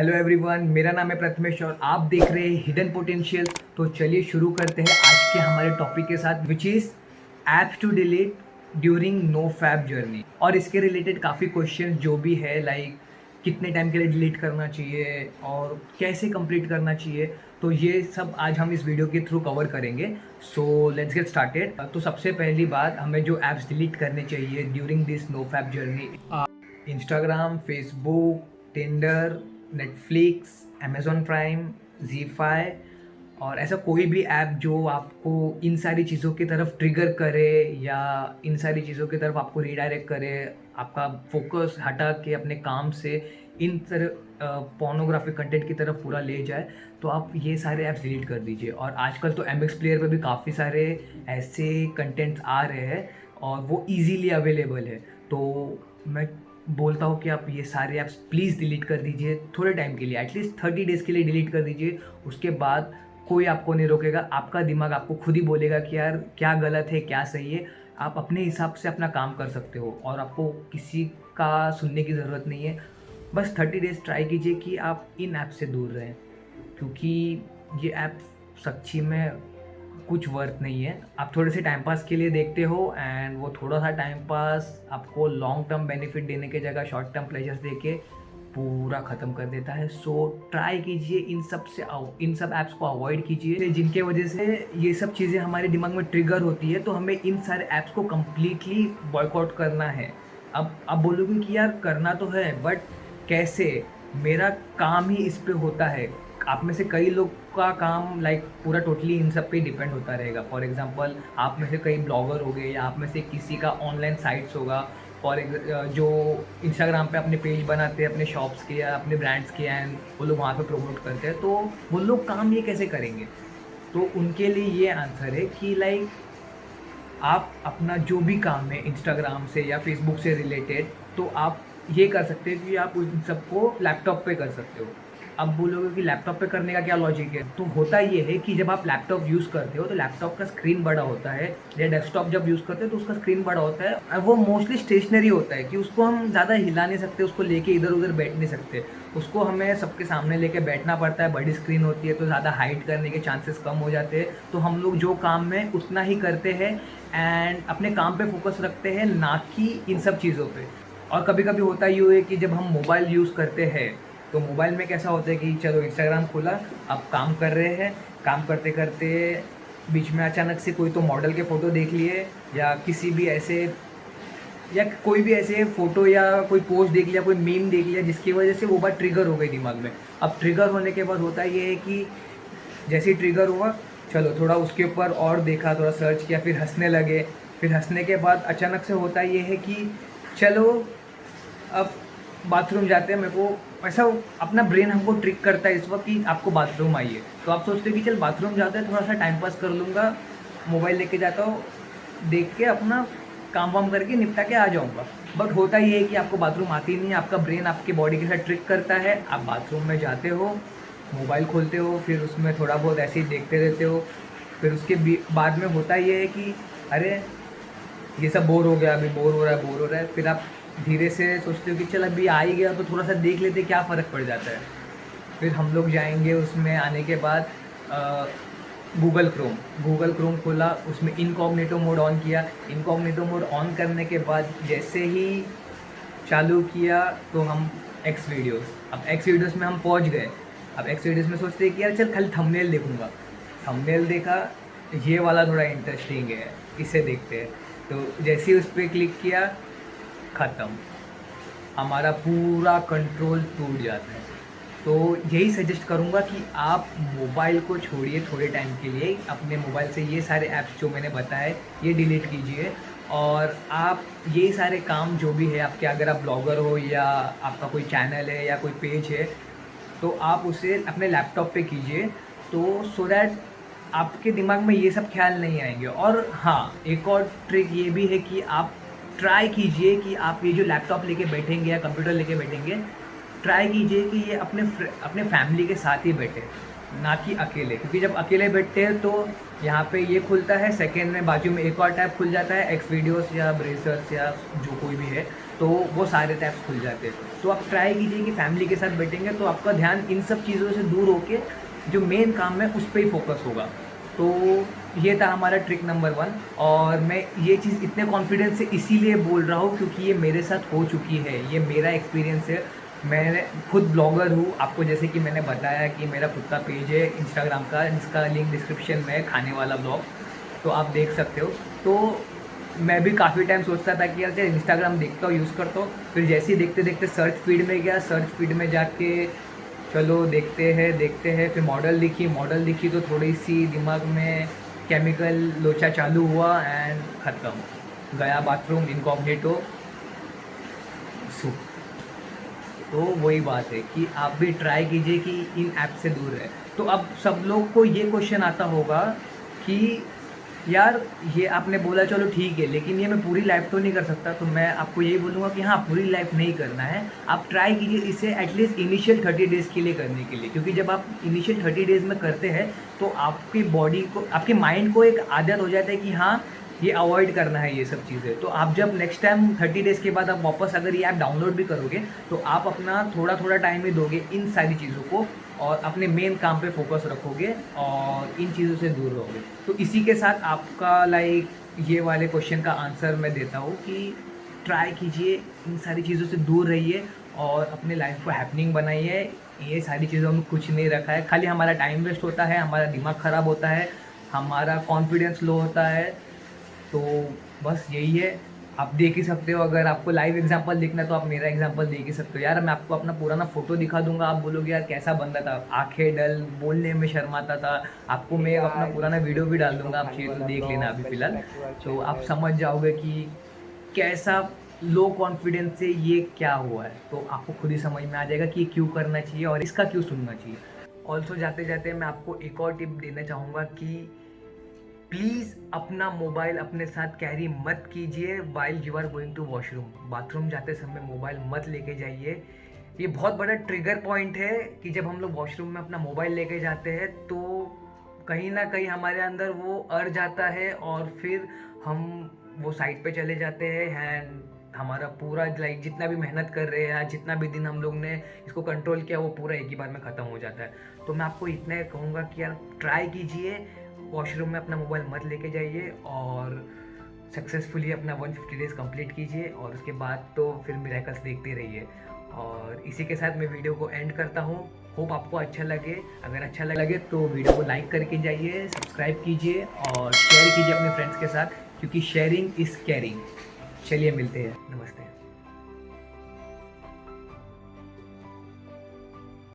Hello everyone, मेरा नाम है प्रथमेश और आप देख रहे हैं हिडन पोटेंशियल। तो चलिए शुरू करते हैं आज के हमारे टॉपिक के साथ, which is apps to delete during no fap journey. और इसके रिलेटेड काफ़ी क्वेश्चन जो भी है, लाइक कितने टाइम के लिए डिलीट करना चाहिए और कैसे कंप्लीट करना चाहिए, तो ये सब आज हम इस वीडियो के थ्रू कवर करेंगे। So let's get started. तो सबसे पहली बात, हमें जो ऐप्स डिलीट करने चाहिए during this no fap journey, Instagram, Facebook, Tinder, Netflix, Amazon Prime, Zee5 और ऐसा कोई भी ऐप जो आपको इन सारी चीज़ों की तरफ ट्रिगर करे या इन सारी चीज़ों की तरफ आपको रीडायरेक्ट करे, आपका फोकस हटा के अपने काम से इन तरह पोर्नोग्राफिक कंटेंट की तरफ पूरा ले जाए, तो आप ये सारे ऐप्स डिलीट कर दीजिए। और आजकल तो एम एक्स प्लेयर पर भी काफ़ी सारे ऐसे कंटेंट्स आ रहे हैं और वो ईजीली अवेलेबल है। तो मैं बोलता हूँ कि आप ये सारे ऐप्स प्लीज़ डिलीट कर दीजिए थोड़े टाइम के लिए, एटलीस्ट 30 डेज़ के लिए डिलीट कर दीजिए। उसके बाद कोई आपको नहीं रोकेगा, आपका दिमाग आपको खुद ही बोलेगा कि यार क्या गलत है क्या सही है। आप अपने हिसाब से अपना काम कर सकते हो और आपको किसी का सुनने की ज़रूरत नहीं है। बस 30 डेज़ ट्राई कीजिए कि आप इन ऐप से दूर रहें, क्योंकि ये ऐप सच्ची में कुछ वर्थ नहीं है। आप थोड़े से टाइम पास के लिए देखते हो एंड वो थोड़ा सा टाइम पास आपको लॉन्ग टर्म बेनिफिट देने के जगह शॉर्ट टर्म प्लेजर्स देके पूरा ख़त्म कर देता है। सो ट्राई कीजिए इन सब ऐप्स को अवॉइड कीजिए जिनके वजह से ये सब चीज़ें हमारे दिमाग में ट्रिगर होती है। तो हमें इन सारे ऐप्स को कम्प्लीटली बॉयकॉट करना है। अब आप बोलोगे कि यार करना तो है, बट कैसे? मेरा काम ही इस पे होता है। आप में से कई लोग का काम लाइक पूरा टोटली इन सब पे डिपेंड होता रहेगा। फॉर एग्जांपल, आप में से कई ब्लॉगर हो गए या आप में से किसी का ऑनलाइन साइट्स होगा, जो इंस्टाग्राम पे अपने पेज बनाते हैं अपने शॉप्स के या अपने ब्रांड्स के, एंड वो लोग वहाँ पे प्रमोट करते हैं। तो वो लोग काम ये कैसे करेंगे? तो उनके लिए ये आंसर है कि लाइक आप अपना जो भी काम है इंस्टाग्राम से या फेसबुक से रिलेटेड, तो आप ये कर सकते हो कि आप उन सबको लैपटॉप पे कर सकते हो। अब बोलोगे कि लैपटॉप पे करने का क्या लॉजिक है? तो होता ये है कि जब आप लैपटॉप यूज़ करते हो तो लैपटॉप का स्क्रीन बड़ा होता है, या डेस्कटॉप जब यूज़ करते हो तो उसका स्क्रीन बड़ा होता है। वो मोस्टली स्टेशनरी होता है कि उसको हम ज़्यादा हिला नहीं सकते, उसको लेके इधर उधर बैठ नहीं सकते। उसको हमें सबके सामने लेके बैठना पड़ता है। बड़ी स्क्रीन होती है तो ज़्यादा हाइड करने के चांसेस कम हो जाते हैं। तो हम लोग जो काम में उतना ही करते हैं एंड अपने काम पे फोकस रखते हैं, ना कि इन सब चीज़ों पे। और कभी कभी होता यूँ है कि जब हम मोबाइल यूज़ करते हैं तो मोबाइल में कैसा होता है कि चलो इंस्टाग्राम खोला, अब काम कर रहे हैं, काम करते करते बीच में अचानक से कोई तो मॉडल के फ़ोटो देख लिए या किसी भी ऐसे या कोई भी ऐसे फ़ोटो या कोई पोस्ट देख लिया, कोई मीम देख लिया, जिसकी वजह से वो बात ट्रिगर हो गई दिमाग में। अब ट्रिगर होने के बाद होता ये है कि जैसे ही ट्रिगर हुआ, चलो थोड़ा उसके ऊपर और देखा, थोड़ा सर्च किया, फिर हंसने लगे। फिर हंसने के बाद अचानक से होता ये है कि चलो अब बाथरूम जाते हैं। मेरे को ऐसा अपना ब्रेन हमको ट्रिक करता है इस वक्त कि आपको बाथरूम आइए, तो आप सोचते हो कि चल बाथरूम जाते हैं, थोड़ा सा टाइम पास कर लूँगा, मोबाइल लेके जाता हूँ, देख के अपना काम वाम करके निपटा के आ जाऊँगा। बट होता ये है कि आपको बाथरूम आती नहीं है, आपका ब्रेन आपके बॉडी के साथ ट्रिक करता है। आप बाथरूम में जाते हो, मोबाइल खोलते हो, फिर उसमें थोड़ा बहुत ऐसे ही देखते रहते हो। फिर उसके बाद में होता ये है कि अरे ये सब बोर हो गया, अभी बोर हो रहा है। फिर आप धीरे से सोचते हो कि चल अभी आ ही गया तो थोड़ा सा देख लेते, क्या फ़र्क पड़ जाता है। फिर हम लोग जाएंगे, उसमें आने के बाद गूगल क्रोम खोला, उसमें इनकॉग्निटो मोड ऑन किया। इनकॉग्निटो मोड ऑन करने के बाद जैसे ही चालू किया तो हम एक्स वीडियोज़ में हम पहुंच गए। अब एक्स वीडियोज़ में सोचते हैं कि यार चल खाली थंबनेल देखूंगा। थंबनेल देखा, ये वाला थोड़ा इंटरेस्टिंग है, इसे देखते हैं। तो जैसे ही उस पर क्लिक किया, ख़त्म, हमारा पूरा कंट्रोल टूट जाता है। तो यही सजेस्ट करूँगा कि आप मोबाइल को छोड़िए थोड़े टाइम के लिए, अपने मोबाइल से ये सारे ऐप्स जो मैंने बताए ये डिलीट कीजिए। और आप ये सारे काम जो भी है आपके, अगर आप ब्लॉगर हो या आपका कोई चैनल है या कोई पेज है, तो आप उसे अपने लैपटॉप पे कीजिए, तो सो दैट आपके दिमाग में ये सब ख्याल नहीं आएंगे। और हाँ, एक और ट्रिक ये भी है कि आप ट्राई कीजिए कि आप ये जो लैपटॉप लेके बैठेंगे या कंप्यूटर लेके बैठेंगे, ट्राई कीजिए कि ये अपने फैमिली के साथ ही बैठे, ना कि अकेले। क्योंकि जब अकेले बैठते हैं तो यहाँ पे ये खुलता है, सेकेंड में बाजू में एक और टैब खुल जाता है, एक्स वीडियोस या ब्रेसर्स या जो कोई भी है, तो तो वो सारे टैब्स खुल जाते हैं। तो आप ट्राई कीजिए कि फैमिली के साथ बैठेंगे तो आपका ध्यान इन सब चीज़ों से दूर होके जो मेन काम है उस पर ही फोकस होगा। तो ये था हमारा ट्रिक नंबर 1। और मैं ये चीज़ इतने कॉन्फिडेंस से इसीलिए बोल रहा हूँ क्योंकि ये मेरे साथ हो चुकी है, ये मेरा एक्सपीरियंस है। मैं खुद ब्लॉगर हूँ, आपको जैसे कि मैंने बताया कि मेरा खुद का पेज है इंस्टाग्राम का, जिसका लिंक डिस्क्रिप्शन में है, खाने वाला ब्लॉग, तो आप देख सकते हो। तो मैं भी काफ़ी टाइम सोचता था कि यार चल इंस्टाग्राम देखता हूँ, यूज़ करता हूँ, फिर जैसे ही देखते देखते सर्च फीड में गया, सर्च फीड में जाके चलो देखते हैं, फिर मॉडल दिखी तो थोड़ी सी दिमाग में केमिकल लोचा चालू हुआ एंड ख़त्म, गया बाथरूम इनकॉग्निटो सो। तो वही बात है कि आप भी ट्राई कीजिए कि इन ऐप से दूर रहे। तो अब सब लोग को ये क्वेश्चन आता होगा कि यार ये आपने बोला चलो ठीक है, लेकिन ये मैं पूरी लाइफ तो नहीं कर सकता। तो मैं आपको यही बोलूँगा कि हाँ, पूरी लाइफ नहीं करना है, आप ट्राई कीजिए इसे एटलीस्ट इनिशियल 30 डेज़ के लिए करने के लिए। क्योंकि जब आप इनिशियल 30 डेज़ में करते हैं तो आपकी बॉडी को, आपके माइंड को एक आदत हो जाता है कि हाँ ये अवॉइड करना है ये सब चीज़ें। तो आप जब नेक्स्ट टाइम 30 डेज़ के बाद आप वापस अगर ये ऐप डाउनलोड भी करोगे तो आप अपना थोड़ा थोड़ा टाइम ही दोगे इन सारी चीज़ों को और अपने मेन काम पे फोकस रखोगे और इन चीज़ों से दूर रहोगे। तो इसी के साथ आपका ये वाले क्वेश्चन का आंसर मैं देता हूँ कि ट्राई कीजिए, इन सारी चीज़ों से दूर रहिए और अपने लाइफ को हैपनिंग बनाइए। ये सारी चीज़ों में कुछ नहीं रखा है, खाली हमारा टाइम वेस्ट होता है, हमारा दिमाग ख़राब होता है, हमारा कॉन्फिडेंस लो होता है। तो बस यही है। आप देख ही सकते हो, अगर आपको लाइव एग्जांपल देखना है तो आप मेरा एग्जांपल देख ही सकते हो। यार मैं आपको अपना पुराना फ़ोटो दिखा दूंगा, आप बोलोगे यार कैसा बंदा था, आंखें डल, बोलने में शर्माता था। आपको मैं अपना पुराना वीडियो भी डाल दूंगा, आप चाहिए तो देख लेना अभी फ़िलहाल। तो आप समझ जाओगे कि कैसा लो कॉन्फिडेंस से ये क्या हुआ है। तो आपको खुद ही समझ में आ जाएगा कि ये क्यों करना चाहिए और इसका क्यों सुनना चाहिए। ऑल्सो जाते जाते मैं आपको एक और टिप देना चाहूँगा कि प्लीज़ अपना मोबाइल अपने साथ कैरी मत कीजिए while you are going to washroom. Bathroom जाते समय मोबाइल मत लेके जाइए। ये बहुत बड़ा ट्रिगर पॉइंट है कि जब हम लोग वॉशरूम में अपना मोबाइल लेके जाते हैं तो कहीं ना कहीं हमारे अंदर वो अड़ जाता है और फिर हम वो साइड पे चले जाते हैं एंड हमारा पूरा जितना भी मेहनत कर रहे हैं, जितना भी दिन हम लोग ने इसको कंट्रोल किया, वो पूरा एक ही बार में ख़त्म हो जाता है। तो मैं आपको इतना कहूँगा कि यार ट्राई कीजिए, वॉशरूम में अपना मोबाइल मत लेके जाइए और सक्सेसफुली अपना 150 डेज़ कंप्लीट कीजिए और उसके बाद तो फिर मिरेकल्स देखते रहिए। और इसी के साथ मैं वीडियो को एंड करता हूँ। होप आपको अच्छा लगे। अगर अच्छा लगे तो वीडियो को लाइक करके जाइए, सब्सक्राइब कीजिए और शेयर कीजिए अपने फ्रेंड्स के साथ, क्योंकि शेयरिंग इज़ केयरिंग। चलिए मिलते हैं, नमस्ते।